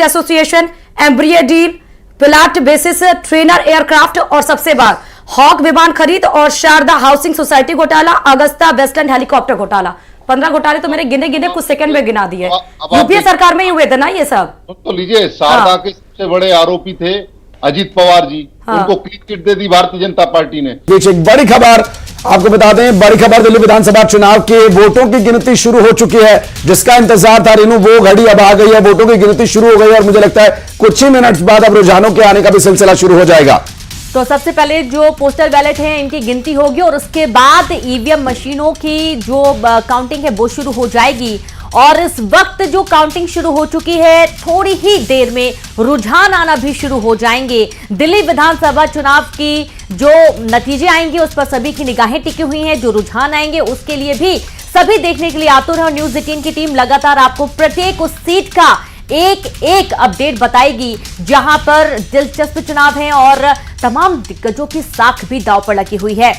Association, एम्ब्रियडीन, plot basis trainer aircraft और सबसे बड़ा हॉक विमान खरीद और शारदा हाउसिंग सोसाइटी घोटाला, अगस्ता वेस्टर्न हेलीकॉप्टर घोटाला। 15 घोटाले तो मेरे गिने गिने कुछ सेकंड में गिना दिए। यूपीए सरकार में ही हुए थे ना ये सब। तो लीजिए, शारदा के सबसे बड़े आरोपी थे अजीत पवार जी। उनको क्लीन चिट दे दी भारतीय जनता पार्टी ने। एक बड़ी खबर आपको बता दें, बड़ी खबर, दिल्ली विधानसभा चुनाव के वोटों की गिनती शुरू हो चुकी है। जिसका इंतजार था रेनू, वो घड़ी अब आ गई है। वोटों की गिनती शुरू हो गई और मुझे लगता है कुछ ही मिनट्स बाद अब रुझानों के आने का भी सिलसिला शुरू हो जाएगा। तो सबसे पहले जो पोस्टल बैलेट है इनकी गिनती होगी और उसके बाद ईवीएम मशीनों की जो काउंटिंग है वो शुरू हो जाएगी। और इस वक्त जो काउंटिंग शुरू हो चुकी है, थोड़ी ही देर में रुझान आना भी शुरू हो जाएंगे। दिल्ली विधानसभा चुनाव की जो नतीजे आएंगे उस पर सभी की निगाहें टिकी हुई हैं। जो रुझान आएंगे उसके लिए भी सभी देखने के लिए आतुर है और न्यूज 18 की टीम लगातार आपको प्रत्येक उस सीट का एक एक अपडेट बताएगी जहां पर दिलचस्प चुनाव है और तमाम दिग्गजों की साख भी दांव पर लगी हुई है।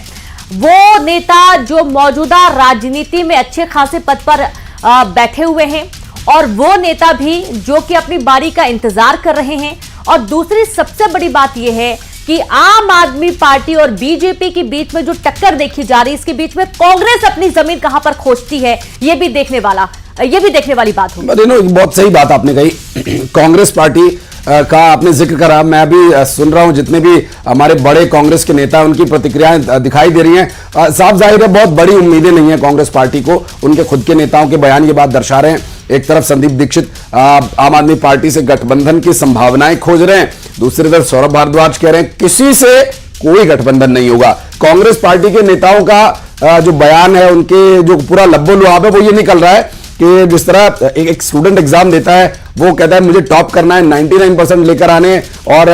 वो नेता जो मौजूदा राजनीति में अच्छे खासे पद पर बैठे हुए हैं और वो नेता भी जो कि अपनी बारी का इंतजार कर रहे हैं। और दूसरी सबसे बड़ी बात यह है कि आम आदमी पार्टी और बीजेपी के बीच में जो टक्कर देखी जा रही है, इसके बीच में कांग्रेस अपनी जमीन कहां पर खोजती है, ये भी देखने वाली बात होगी। बहुत सही बात आपने कही। कांग्रेस पार्टी का आपने जिक्र करा, मैं भी सुन रहा हूं, जितने भी हमारे बड़े कांग्रेस के नेता उनकी प्रतिक्रियाएं दिखाई दे रही हैं। साफ जाहिर है बहुत बड़ी उम्मीदें नहीं है कांग्रेस पार्टी को। उनके खुद के नेताओं के बयान ये बात दर्शा रहे हैं। एक तरफ संदीप दीक्षित आम आदमी पार्टी से गठबंधन की संभावनाएं खोज रहे हैं, दूसरी तरफ सौरभ भारद्वाज कह रहे हैं किसी से कोई गठबंधन नहीं होगा। कांग्रेस पार्टी के नेताओं का जो बयान है, उनके जो पूरा लब्बो लुआब है, वो ये निकल रहा है कि जिस तरह एक स्टूडेंट एग्जाम देता है, वो कहता है मुझे टॉप करना है, 99% लेकर आने और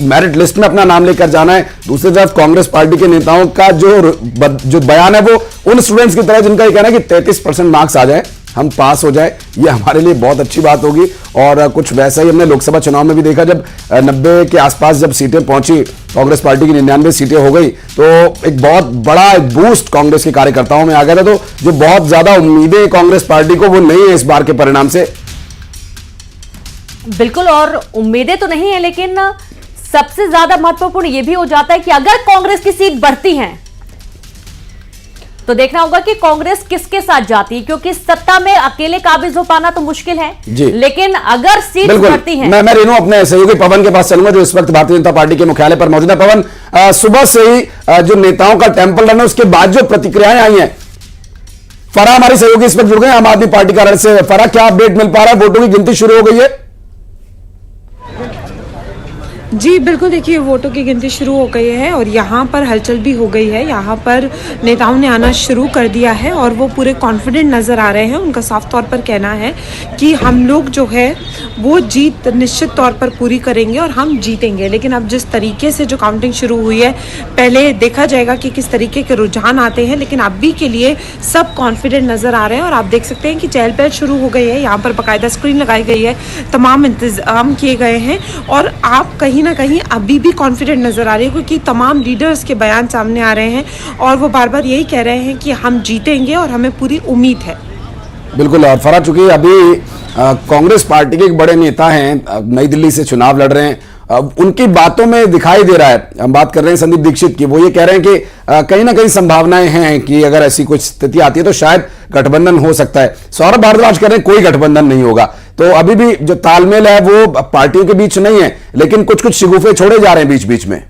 मेरिट लिस्ट में अपना नाम लेकर जाना है। दूसरी तरफ कांग्रेस पार्टी के नेताओं का जो बयान है वो उन स्टूडेंट्स की तरह जिनका ये कहना है कि 33% मार्क्स आ जाए, हम पास हो जाए, ये हमारे लिए बहुत अच्छी बात होगी। और कुछ वैसा ही हमने लोकसभा चुनाव में भी देखा, जब 90 के आसपास जब सीटें पहुंची, कांग्रेस पार्टी की 99 सीटें हो गई, तो एक बहुत बड़ा बूस्ट कांग्रेस के कार्यकर्ताओं में आ गया था। तो जो बहुत ज्यादा उम्मीदें कांग्रेस पार्टी को, वो नहीं है इस बार के परिणाम से। बिल्कुल, और उम्मीदें तो नहीं है, लेकिन सबसे ज्यादा महत्वपूर्ण यह भी हो जाता है कि अगर कांग्रेस की सीट बढ़ती है तो देखना होगा कि कांग्रेस किसके साथ जाती है, क्योंकि सत्ता में अकेले काबिज हो पाना तो मुश्किल है जी। लेकिन अगर सीट बढ़ती है। मैं रेनू अपने सहयोगी पवन के पास चलूंगा जो इस वक्त भारतीय जनता पार्टी के मुख्यालय पर मौजूद है। पवन, सुबह से ही जो नेताओं का टेंपल रन है, उसके बाद जो प्रतिक्रियाएं आई हैं, फरा हमारी सहयोगी इस वक्त जुड़ गए आम आदमी पार्टी कार्यालय से। फरा, क्या अपडेट मिल पा रहा है? वोटों की गिनती शुरू हो गई है? जी बिल्कुल, देखिए वोटों की गिनती शुरू हो गई है और यहाँ पर हलचल भी हो गई है। यहाँ पर नेताओं ने आना शुरू कर दिया है और वो पूरे कॉन्फिडेंट नज़र आ रहे हैं। उनका साफ तौर पर कहना है कि हम लोग जो है वो जीत निश्चित तौर पर पूरी करेंगे और हम जीतेंगे। लेकिन अब जिस तरीके से जो काउंटिंग शुरू हुई है, पहले देखा जाएगा कि किस तरीके के रुझान आते हैं, लेकिन अभी के लिए सब कॉन्फिडेंट नज़र आ रहे हैं। और आप देख सकते हैं कि चहल पहल शुरू हो गई है। यहाँ पर बाकायदा स्क्रीन लगाई गई है, तमाम इंतजाम किए गए हैं और आप कहीं ना कहीं अभी भी कॉन्फिडेंट नजर आ रही है, क्योंकि तमाम लीडर्स के बयान सामने आ रहे हैं और वो बार बार यही कह रहे हैं कि हम जीतेंगे और हमें पूरी उम्मीद है। बिल्कुल, और फरा, चूंकि अभी कांग्रेस पार्टी के एक बड़े नेता हैं, नई दिल्ली से चुनाव लड़ रहे हैं, उनकी बातों में दिखाई दे रहा है, हम बात कर रहे हैं संदीप दीक्षित की, वो ये कह रहे हैं कि कहीं ना कहीं संभावनाएं हैं कि अगर ऐसी कुछ स्थिति आती है तो शायद गठबंधन हो सकता है। सौरभ भारद्वाज कह रहे हैं कोई गठबंधन नहीं होगा। तो अभी भी जो तालमेल है वो पार्टियों के बीच नहीं है, लेकिन कुछ कुछ शिगुफे छोड़े जा रहे हैं बीच बीच में।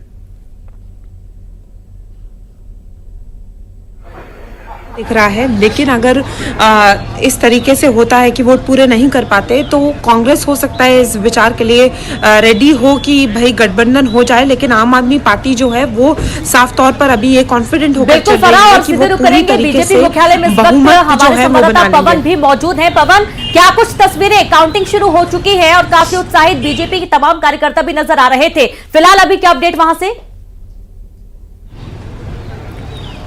दिख रहा है, लेकिन अगर इस तरीके से होता है कि वोट पूरे नहीं कर पाते तो कांग्रेस हो सकता है इस विचार के लिए रेडी हो कि भाई गठबंधन हो जाए। लेकिन आम आदमी पार्टी जो है वो साफ तौर पर अभी ये कॉन्फिडेंट होकर चल रही है कि वो पूरी तरीके से बहुमत जो है वो बना लेंगे। पवन भी मौजूद है। पवन, क्या कुछ तस्वीरें, काउंटिंग शुरू हो चुकी है और काफी उत्साहित बीजेपी के तमाम कार्यकर्ता भी नजर आ रहे थे, फिलहाल अभी क्या अपडेट वहां से?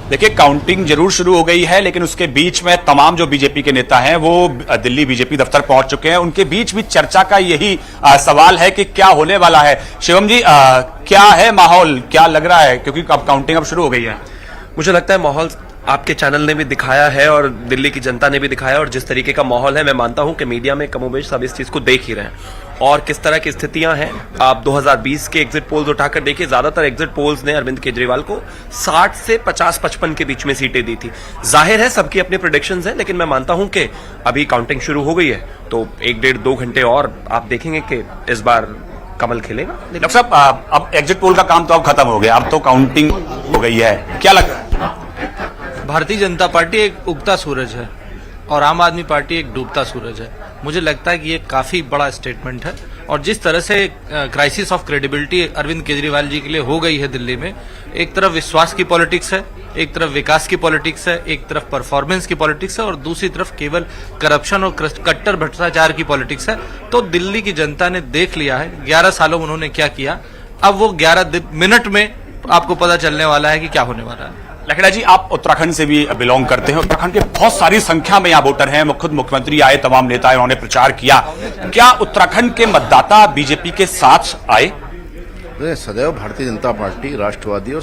देखिए, काउंटिंग जरूर शुरू हो गई है, लेकिन उसके बीच में तमाम जो बीजेपी के नेता हैं वो दिल्ली बीजेपी दफ्तर पहुंच चुके हैं। उनके बीच भी चर्चा का यही सवाल है कि क्या होने वाला है। शिवम जी, क्या है माहौल, क्या लग रहा है, क्योंकि अब काउंटिंग अब शुरू हो गई है? मुझे लगता है माहौल आपके चैनल ने भी दिखाया है और दिल्ली की जनता ने भी दिखाया, और जिस तरीके का माहौल है मैं मानता हूं कि मीडिया में कमोबेश सब इस चीज को देख ही रहे हैं। और किस तरह की स्थितियां हैं। आप 2020 के एग्जिट पोल्स उठाकर देखिए, ज्यादातर एग्जिट पोल्स ने अरविंद केजरीवाल को 60 से 50-55 के बीच में सीटें दी थी। जाहिर है सबकी अपनी प्रेडिक्शंस हैं, लेकिन मैं मानता हूं कि अभी काउंटिंग शुरू हो गई है, तो 1-1.5-2 घंटे और आप देखेंगे कि इस बार कमल खिलेगा। डॉक्टर साहब, अब एग्जिट पोल का काम तो अब खत्म हो गया, अब तो काउंटिंग हो गई है, क्या लग रहा है? भारतीय जनता पार्टी एक उगता सूरज है और आम आदमी पार्टी एक डूबता सूरज है। मुझे लगता है कि ये काफी बड़ा स्टेटमेंट है, और जिस तरह से crisis of credibility Arvind Kejriwal ji के लिए हो गई है दिल्ली में, एक तरफ विश्वास की पॉलिटिक्स है, एक तरफ विकास की पॉलिटिक्स है, एक तरफ परफॉर्मेंस की पॉलिटिक्स है, और दूसरी तरफ केवल करप्शन और कट्टर भ्रष्टाचार की पॉलिटिक्स है। तो दिल्ली की जनता ने देख लिया है 11 सालों में उन्होंने क्या किया। अब वो 11 मिनट में आपको पता चलने वाला है कि क्या होने वाला है। लखेड़ा जी, आप उत्तराखंड से भी बिलोंग करते हैं, उत्तराखंड के बहुत सारी संख्या में यहाँ वोटर हैं, खुद मुख्यमंत्री आए, तमाम नेता उन्होंने प्रचार किया, क्या उत्तराखंड के मतदाता बीजेपी के साथ आए? सदैव भारतीय जनता पार्टी राष्ट्रवादी और